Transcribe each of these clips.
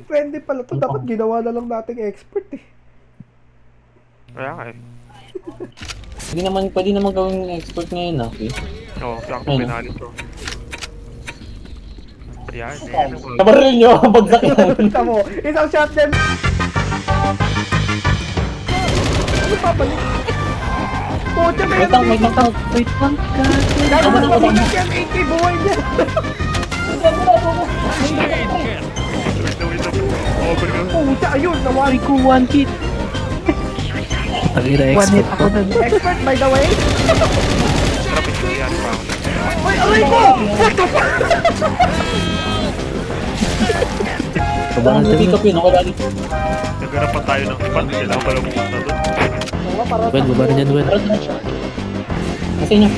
Friendly pala to. Dapat ginawa na lang nating expert eh. Kaya nga eh. Pwede naman gawing expert ngayon okay? Oo, sakto Ayun. pinalit to. Ayan, ayan. Nabaril nyo, bagsak yan. Kita mo, isang shot din. Ano pa balik? Pucha na yan. Wait lang. Gano'n na mabigat yan. 80 buhay niya. Wait lang. Over ka. Pucha, ayun. Nawari ko. One hit ako nun. Expert by the way. Trapit ko yan, pao. Uy, aray ko! What the fuck? Sobrang pick up yun, ako lagi. Naghanap pa tayo ng spot. Kailangan pala pumunta doon. Well, baba rin yan, well. Kasi nyo.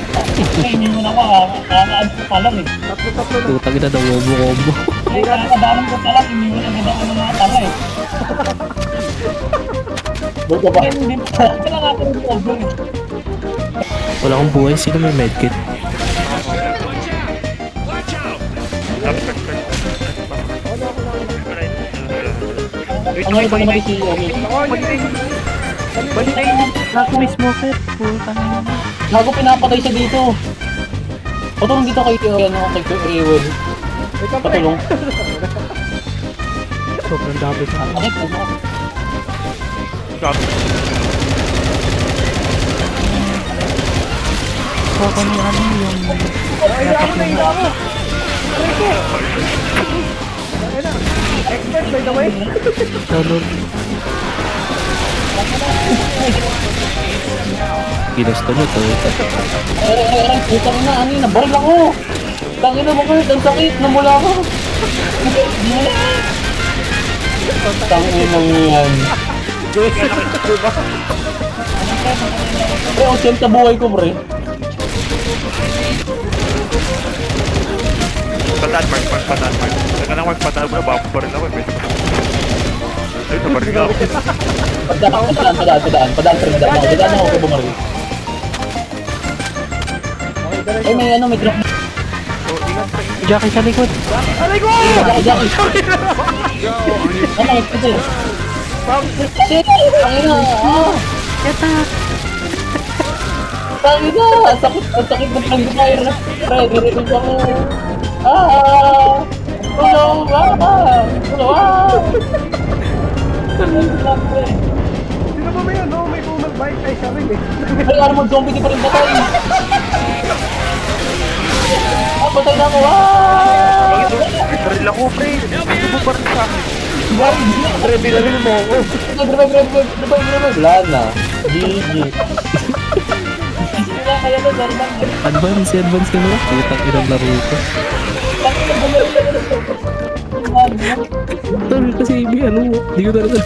Hindi mo na ako, kakaad ko pa lang eh. Tatlo na. Tutang ina daw, combo. Ay, kakadaran ko pa lang, hindi mo na ganda ko ng mga tala eh. Ba't ka ba? Hindi mo kailangan ako ng over eh. Wala akong buhay, sino may medkit? Ano yung pag si Omi? Balik na yun. Ako may smoker. Putang ina. Gago pinapatay siya dito. Patulong dito kay kay Ewan. Ikaw pre. Patulong. Sobrang dami sa akin. Bakit? Kaka ni ano yung... Ila mo. Aray ko. Ayun na. Expert by the way. Talon. Ginusto nyo to. Ay, putang ina, ano yun, nabaril ako. Tangin na bakit, ang sakit, namula ako. Tangin na yan. Pre, 80 buhay ko, pre. Pataan, Mark. Saka nang magpataan mo na, bako pa rin ako. Ay, nabaril ako. Padaan ako kay bumaril. Ay, may drop. Jackie sa likod. Aray ko! Jackie. Ano, kasi? Shit! Tangin na! Yatak! Tangin na! Ang sakit ng fire. Pre, nirinig ako. Tulong! Tulong! Sino ba may ano? May boomer bike? Ay, siya rin eh. Ay, armored zombie, di pa rin patay. Patay na ako. Baril ako, pre. Ano mo baril sa akin? Pre, binaril mo ako. Wala na. GG. Advance ka na. Putang inang laro ko. Tol, kasi ano, di ko talaga.